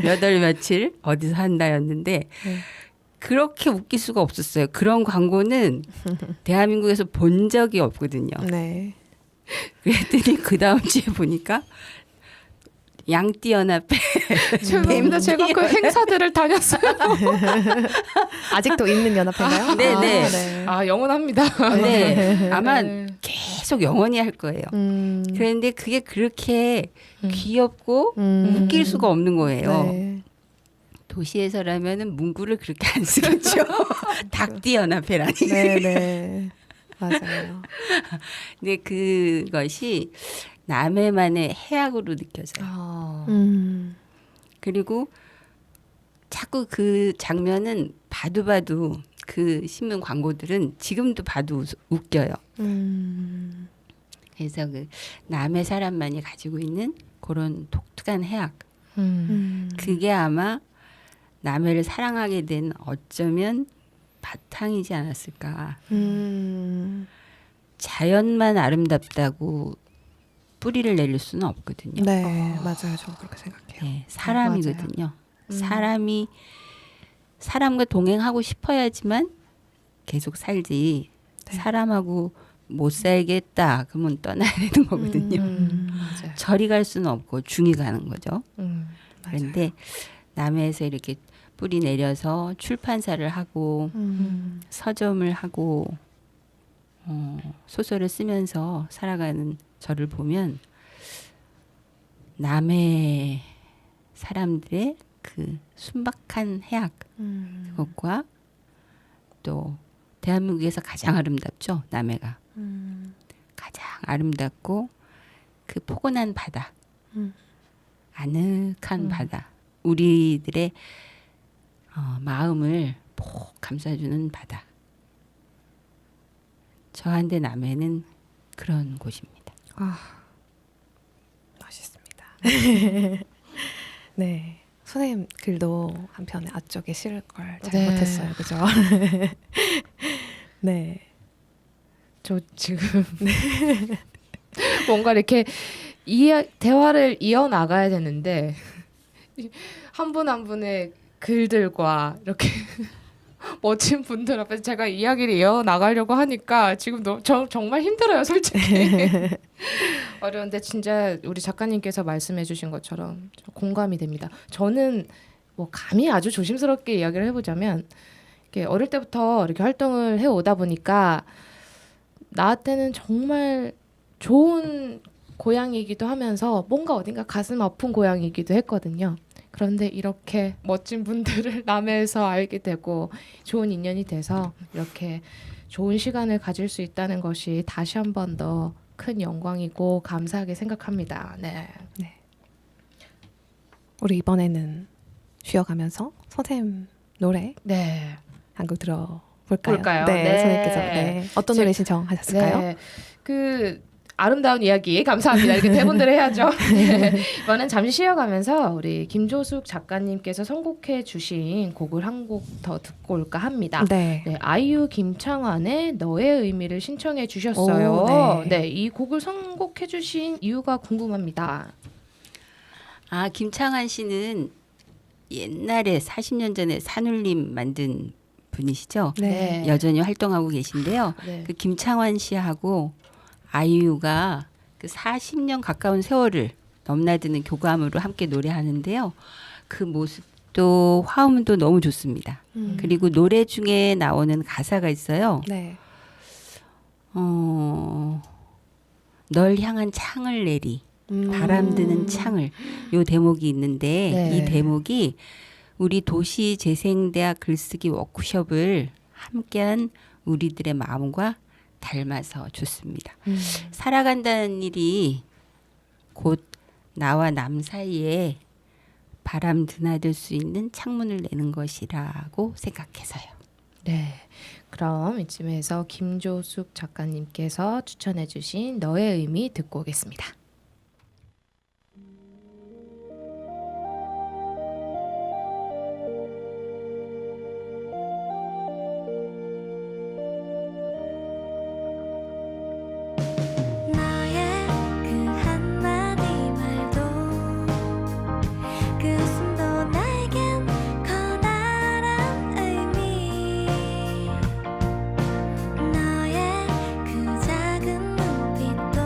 몇 월 며칠 어디서 한다였는데 그렇게 웃길 수가 없었어요. 그런 광고는 대한민국에서 본 적이 없거든요. 네. 그랬더니 그 다음 주에 보니까 양띠연합회 죄송합니다. 제가 그 행사들을 다녔어요. 아직도 있는 연합회인가요? 네네. 아, 네. 아 영원합니다. 네, 아마 네. 계속 영원히 할 거예요. 그런데 그게 그렇게 귀엽고 웃길 수가 없는 거예요. 네. 도시에서라면은 문구를 그렇게 안 쓰겠죠. 닭띠연합회라니. 네, 네. 맞아요. 근데 그것이 남해만의 해악으로 느껴져요. 아. 그리고 자꾸 그 장면은 봐도 그 신문 광고들은 지금도 봐도 웃겨요. 그래서 그 남해 사람만이 가지고 있는 그런 독특한 해악. 그게 아마 남해를 사랑하게 된 어쩌면 바탕이지 않았을까. 자연만 아름답다고 뿌리를 내릴 수는 없거든요. 네, 맞아요. 저도 그렇게 생각해요. 네, 사람이거든요. 사람이 사람과 동행하고 싶어야지만 계속 살지. 네. 사람하고 못 살겠다 그러면 떠나야 되는 거거든요. 맞아요. 저리 갈 수는 없고 중이 가는 거죠. 맞아요. 그런데 남해에서 이렇게 뿌리 내려서 출판사를 하고 서점을 하고 소설을 쓰면서 살아가는 저를 보면 남해 사람들의 그 순박한 해악 그것과 또 대한민국에서 가장 아름답죠. 남해가 가장 아름답고 그 포근한 바다 아늑한 바다 우리들의 마음을 폭 감싸주는 바다. 저한테 남해는 그런 곳입니다. 멋있습니다. 네. 선생님 글도 한편에 앞쪽에 실을 걸 잘못했어요. 그죠? 네. 저 지금 뭔가 이렇게 대화를 이어 나가야 되는데 한 분 한 분의 글들과 이렇게 멋진 분들 앞에서 제가 이야기를 이어 나가려고 하니까 지금 정말 힘들어요, 솔직히. 어려운데 진짜 우리 작가님께서 말씀해주신 것처럼 공감이 됩니다. 저는 뭐 감히 아주 조심스럽게 이야기를 해보자면 이렇게 어릴 때부터 이렇게 활동을 해오다 보니까 나한테는 정말 좋은 고향이기도 하면서 뭔가 어딘가 가슴 아픈 고향이기도 했거든요. 그런데 이렇게 멋진 분들을 남해에서 알게 되고 좋은 인연이 돼서 이렇게 좋은 시간을 가질 수 있다는 것이 다시 한 번 더 큰 영광이고 감사하게 생각합니다. 네. 우리 이번에는 쉬어가면서 선생님 노래 네. 한 곡 들어볼까요? 볼까요? 네, 네. 선생님께서 네. 어떤 노래 신청하셨을까요? 네. 그 아름다운 이야기 감사합니다. 이렇게 대본대로 해야죠. 네. 이번엔 잠시 쉬어가면서 우리 김조숙 작가님께서 선곡해 주신 곡을 한 곡 더 듣고 올까 합니다. 네. 네, 아이유 김창완의 너의 의미를 신청해 주셨어요. 오, 네. 네, 이 곡을 선곡해 주신 이유가 궁금합니다. 아 김창완 씨는 옛날에 40년 전에 산울림 만든 분이시죠. 네. 여전히 활동하고 계신데요. 네. 그 김창완 씨하고 아이유가 그 40년 가까운 세월을 넘나드는 교감으로 함께 노래하는데요. 그 모습도 화음도 너무 좋습니다. 그리고 노래 중에 나오는 가사가 있어요. 네. 널 향한 창을 내리 바람 드는 창을 요 대목이 있는데 네. 이 대목이 우리 도시 재생대학 글쓰기 워크숍을 함께한 우리들의 마음과 닮아서 좋습니다. 살아간다는 일이 곧 나와 남 사이에 바람 드나들 수 있는 창문을 내는 것이라고 생각해서요. 네. 그럼 이쯤에서 김조숙 작가님께서 추천해주신 너의 의미 듣고 오겠습니다. 너의 그 한마디 말도 그 웃음도 나에겐 커다란 의미 너의 그 작은 눈빛도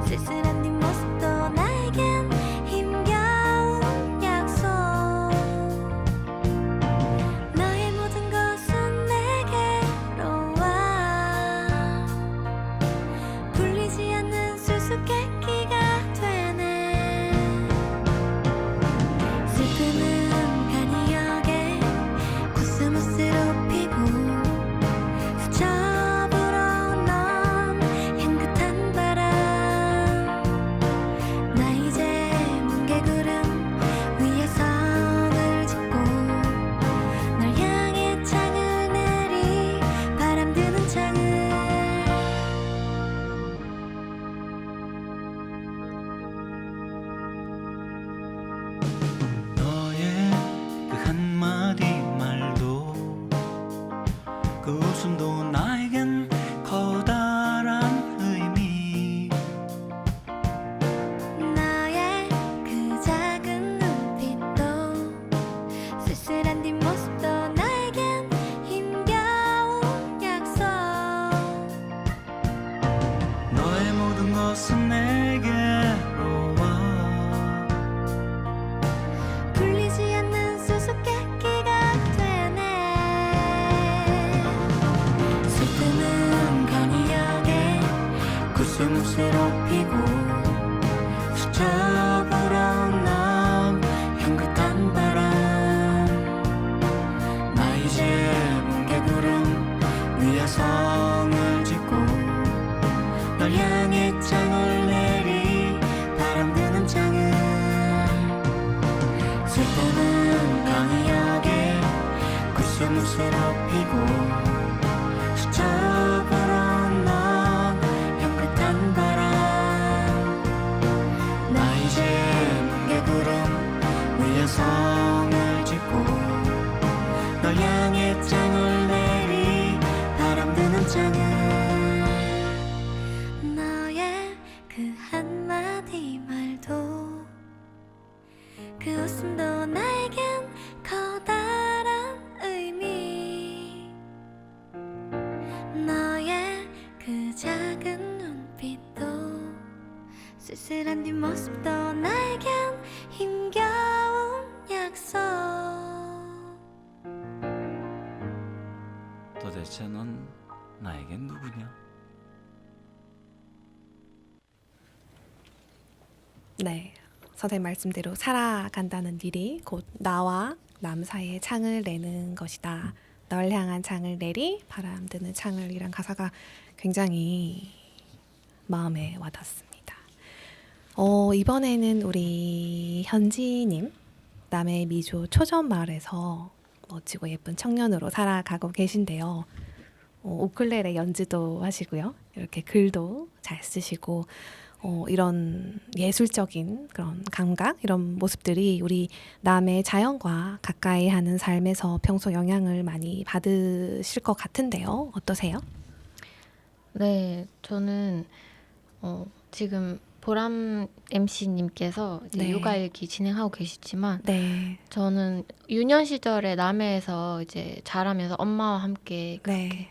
쓸쓸한 뒷모습도 나에겐 힘겨운 약속 너의 모든 것은 내게로 와 풀리지 않는 수수께끼가 되네 슬픔은 간이 역에 코스모스로 피고 스쳐 불어온 넌 향긋한 바람 나 이제 뭉게구름 위에 성을 짓고 널 향해 창을 내리 바람 드는 창을 너의 그 한마디 말도 그 웃음도 나에겐 커다란 의미 너의 그 작은 눈빛도 쓸쓸한 뒷모습도 나에겐 힘겨운 약속 너의 모든 것은 내게로 와 풀리지 않는 수수께끼가 되네 슬픔은 간이 역에 코스모스로 피고 스쳐 불어온 넌 향긋한 바람 나 이제 뭉게구름 위에 성을 짓고 널 향해 창을 내리 바람 드는 창을 슬픔은 강이 역에 코스모스로 피고 스쳐 불어온 넌 향긋한 바람 나 이제 뭉게구름 위에 성을 짓고 널 향해 창을 내리 바람 드는 창을 너의 그 한마디 말도 그 웃음도 나에겐 커다란 의미 너의 그 작은 눈빛도 쓸쓸한 뒷모습도 나에겐 힘겨운 약속 도대체 넌 나에겐 누구냐? 네, 선생님 말씀대로 살아간다는 일이 곧 나와 남 사이에 창을 내는 것이다. 널 향한 창을 내리 바람 드는 창을 이란 가사가 굉장히 마음에 와닿습니다. 이번에는 우리 현지님 남해 미조 초전마을에서 멋지고 예쁜 청년으로 살아가고 계신데요. 우쿨렐레 연주도 하시고요. 이렇게 글도 잘 쓰시고 이런 예술적인 그런 감각 이런 모습들이 우리 남의 자연과 가까이 하는 삶에서 평소 영향을 많이 받으실 것 같은데요. 어떠세요? 네, 저는 지금 보람 MC님께서 이제 네. 육아일기 진행하고 계시지만 네. 저는 유년 시절에 남해에서 이제 자라면서 엄마와 함께 네.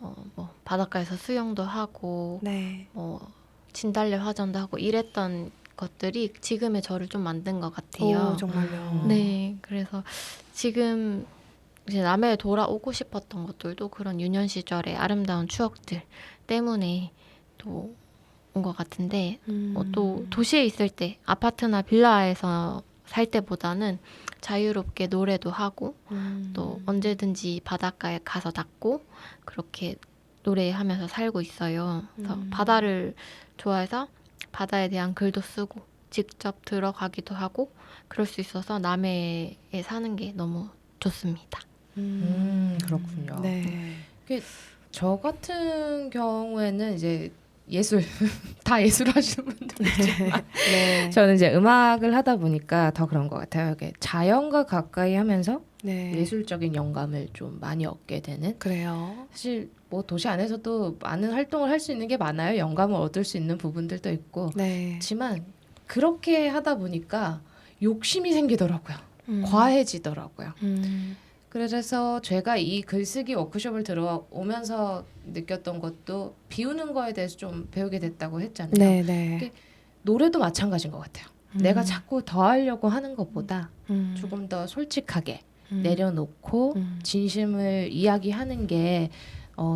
뭐 바닷가에서 수영도 하고 네. 뭐 진달래 화전도 하고 이랬던 것들이 지금의 저를 좀 만든 것 같아요. 오, 정말요. 네, 그래서 지금 이제 남해에 돌아오고 싶었던 것들도 그런 유년 시절의 아름다운 추억들 때문에 또 온 것 같은데 또 도시에 있을 때 아파트나 빌라에서 살 때보다는 자유롭게 노래도 하고 또 언제든지 바닷가에 가서 닿고 그렇게 노래하면서 살고 있어요. 그래서 바다를 좋아해서 바다에 대한 글도 쓰고 직접 들어가기도 하고 그럴 수 있어서 남해에 사는 게 너무 좋습니다. 그렇군요. 네. 저 같은 경우에는 이제 예술 다 예술 하시는 분들이지만 네. 저는 이제 음악을 하다 보니까 더 그런 것 같아요. 이게 자연과 가까이 하면서 네. 예술적인 영감을 좀 많이 얻게 되는. 그래요. 사실 뭐 도시 안에서도 많은 활동을 할 수 있는 게 많아요. 영감을 얻을 수 있는 부분들도 있고. 네. 그렇지만 그렇게 하다 보니까 욕심이 생기더라고요. 음. 과해지더라고요. 음. 그래서 제가 이 글쓰기 워크숍을 들어오면서 느꼈던 것도 비우는 거에 대해서 좀 배우게 됐다고 했잖아요. 네, 네. 노래도 마찬가지인 것 같아요. 내가 자꾸 더 하려고 하는 것보다 조금 더 솔직하게 내려놓고 진심을 이야기하는 게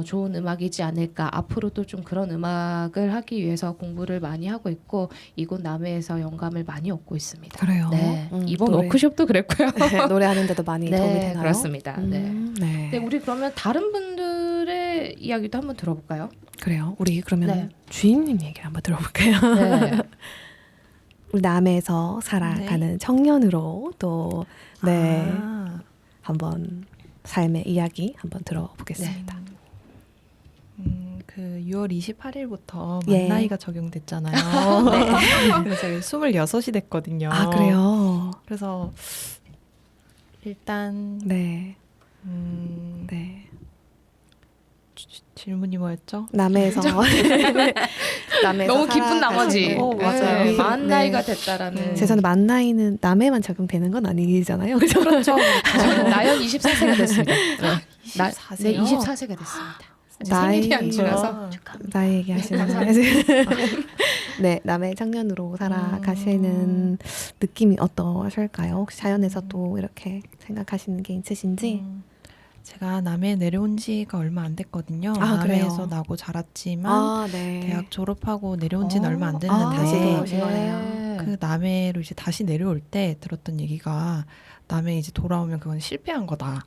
좋은 음악이지 않을까. 앞으로도 좀 그런 음악을 하기 위해서 공부를 많이 하고 있고 이곳 남해에서 영감을 많이 얻고 있습니다. 그래요. 네, 이번 노래. 워크숍도 그랬고요. 네, 노래하는데도 많이 도움이 네, 되나요? 그렇습니다. 네. 네. 네, 우리 그러면 다른 분들의 이야기도 한번 들어볼까요? 그래요. 우리 그러면 네. 주임님 얘기를 한번 들어볼까요? 네. 우리 남해에서 살아가는 청년으로 또 네, 아, 한번 삶의 이야기 한번 들어보겠습니다. 그 6월 28일부터 예. 만나이가 적용됐잖아요. 그래서 26이 됐거든요. 아 그래요. 그래서 일단 네, 음, 네. 질문이 뭐였죠? 남해에서 남해에서 너무 기쁜 살아가시는- 나머지 맞아요. 네, 만 네. 나이가 됐다라는. 죄송한데 만 나이는 남해만 적용되는 건 아니잖아요. 그죠? 그렇죠. 저는 나연 24세가 됐습니다. 네. 24세요? 네, 24세가 됐습니다. 나이- 생일이 안 지나서. 나이 얘기하시는 거예요. 네, 남해 청년으로 살아가시는 느낌이 어떠실까요? 혹시 자연에서도 이렇게 생각하시는 게 있으신지? 제가 남해에 내려온 지가 얼마 안 됐거든요. 아, 남해에서 그래요? 나고 자랐지만 아, 네. 대학 졸업하고 내려온 지는 얼마 안 됐는데 다시 들어오신 거네요. 그 남해로 이제 다시 내려올 때 들었던 얘기가 남해 이제 돌아오면 그건 실패한 거다.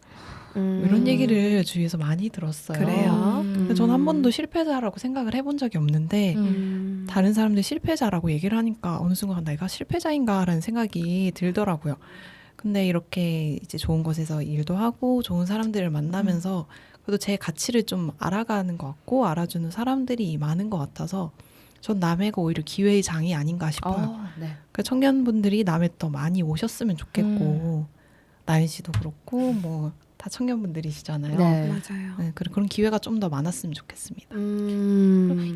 이런 얘기를 주위에서 많이 들었어요. 그래요? 근데 전 한 번도 실패자라고 생각을 해본 적이 없는데 다른 사람들이 실패자라고 얘기를 하니까 어느 순간 내가 실패자인가라는 생각이 들더라고요. 근데 이렇게 이제 좋은 곳에서 일도 하고 좋은 사람들을 만나면서 그래도 제 가치를 좀 알아가는 것 같고 알아주는 사람들이 많은 것 같아서 전 남해가 오히려 기회의 장이 아닌가 싶어요. 네. 그 청년분들이 남해 더 많이 오셨으면 좋겠고 나연 씨도 그렇고 뭐 다 청년분들이시잖아요. 네. 맞아요. 네, 그런 기회가 좀 더 많았으면 좋겠습니다.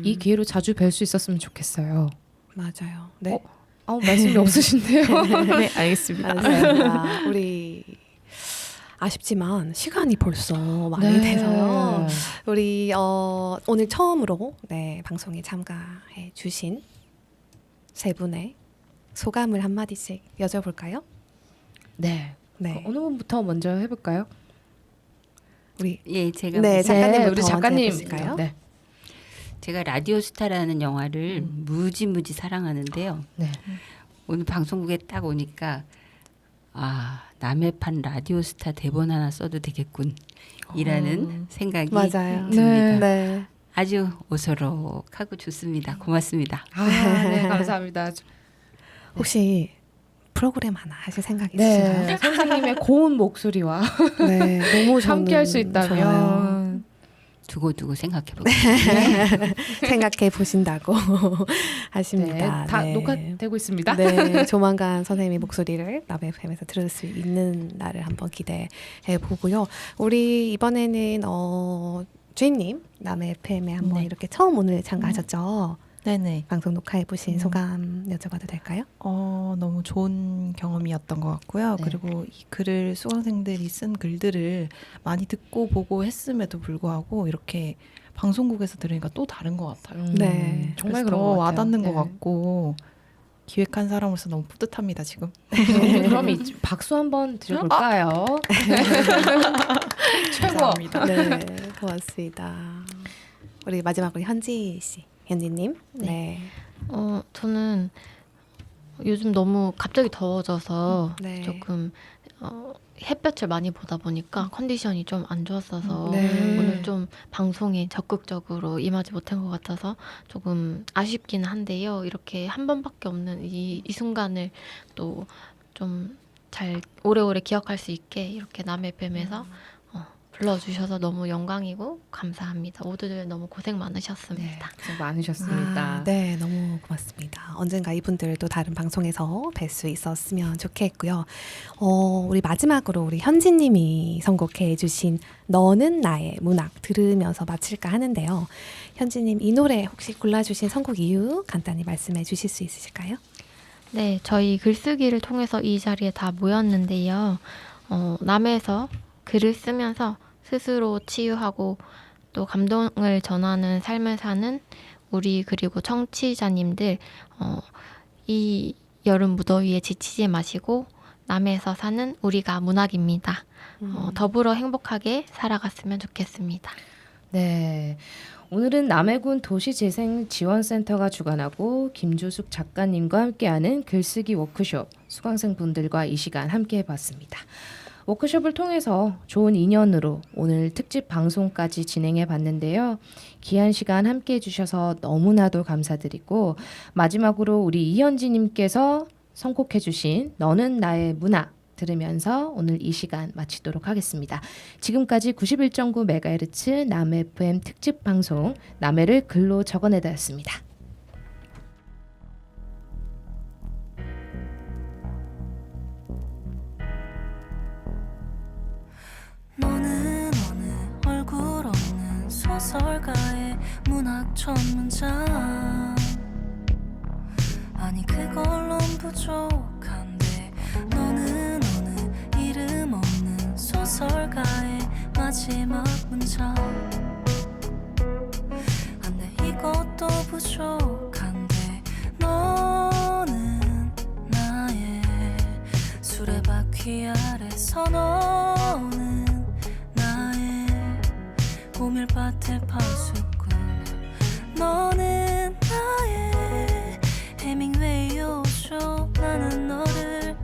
이 기회로 자주 뵐 수 있었으면 좋겠어요. 맞아요. 네. 말씀이 없으신데요. 네, 알겠습니다. 알겠습니다. 우리 아쉽지만 시간이 벌써 많이 돼서요. 우리 오늘 처음으로 네, 방송에 참가해 주신 세 분의 소감을 한 마디씩 여쭤볼까요? 네. 네. 어느 분부터 먼저 해볼까요? 우리 예, 제가 네, 먼저- 작가님부터 우리 먼저 작가님. 해보실까요? 네. 제가 라디오스타라는 영화를 무지무지 사랑하는데요. 네. 오늘 방송국에 딱 오니까 남해판 라디오스타 대본 하나 써도 되겠군 이라는 생각이 맞아요. 듭니다. 네. 아주 오소록하고 좋습니다. 고맙습니다. 네, 감사합니다. 혹시 프로그램 하나 하실 생각 있으신가요? 네, 선생님의 고운 목소리와 네, 너무 저는 함께할 수 있다면 좋아요. 두고두고 생각해 보겠습니다. 생각해 보신다고 하십니다. 네, 다 네. 녹화되고 있습니다. 네, 조만간 선생님의 목소리를 남해 FM에서 들을 수 있는 날을 한번 기대해 보고요. 우리 이번에는 주인님 남해 FM에 한번 네. 이렇게 처음 오늘 참가하셨죠? 네네. 방송 녹화해 보신 소감 여쭤봐도 될까요? 너무 좋은 경험이었던 것 같고요. 네. 그리고 이 글을 수강생들이 쓴 글들을 많이 듣고 보고 했음에도 불구하고 이렇게 방송국에서 들으니까 또 다른 것 같아요. 네. 정말 그래서 그런 더 것 같아요. 와닿는 네. 것 같고 기획한 사람으로서 너무 뿌듯합니다 지금. 그럼 박수 한번 드려볼까요? 최고. 네, 고맙습니다. 우리 마지막으로 현지 씨, 현지님. 네. 저는 요즘 너무 갑자기 더워져서 네. 조금 햇볕을 많이 보다 보니까 컨디션이 좀 안 좋았어서 네. 오늘 좀 방송에 적극적으로 임하지 못한 것 같아서 조금 아쉽긴 한데요. 이렇게 한 번밖에 없는 이 순간을 또 좀 잘 오래오래 기억할 수 있게 이렇게 남의 뱀에서 불러주셔서 너무 영광이고 감사합니다. 모두들 너무 고생 많으셨습니다. 고생 많으셨습니다. 아, 네, 너무 고맙습니다. 언젠가 이분들도 다른 방송에서 뵐 수 있었으면 좋겠고요. 우리 마지막으로 우리 현지님이 선곡해 주신 너는 나의 문학 들으면서 마칠까 하는데요. 현지님, 이 노래 혹시 골라주신 선곡 이유 간단히 말씀해 주실 수 있으실까요? 네, 저희 글쓰기를 통해서 이 자리에 다 모였는데요. 남에서 글을 쓰면서 스스로 치유하고 또 감동을 전하는 삶을 사는 우리 그리고 청취자님들 이 여름 무더위에 지치지 마시고 남에서 사는 우리가 문학입니다. 더불어 행복하게 살아갔으면 좋겠습니다. 네. 오늘은 남해군 도시재생지원센터가 주관하고 김조숙 작가님과 함께하는 글쓰기 워크숍 수강생분들과 이 시간 함께 해봤습니다. 워크숍을 통해서 좋은 인연으로 오늘 특집 방송까지 진행해 봤는데요. 귀한 시간 함께 해주셔서 너무나도 감사드리고 마지막으로 우리 이현지님께서 선곡해 주신 너는 나의 문학 들으면서 오늘 이 시간 마치도록 하겠습니다. 지금까지 91.9MHz 남 FM 특집 방송 남해를 글로 적어내다였습니다. 너는 어느 얼굴 없는 소설가의 문학 전문자 아니 그걸론 부족한데 너는 어느 이름 없는 소설가의 마지막 문장 안돼 이것도 부족한데 너는 나의 수레바퀴 아래서 너는 나의 고밀밭의 파수꾼 너는 나의 해밍웨이 요쇼 나는 너를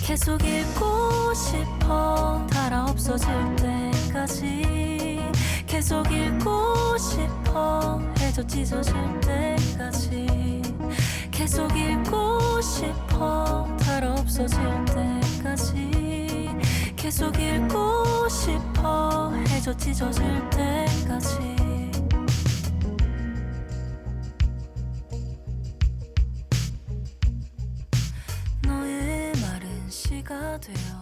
계속 읽고 싶어 달아 없어질 때까지 계속 읽고 싶어 해져 찢어질 때까지 계속 읽고 싶어 달아 없어질 때까지 계속 읽고 싶어 해져 찢어질 때까지 너의 마른 시가 되어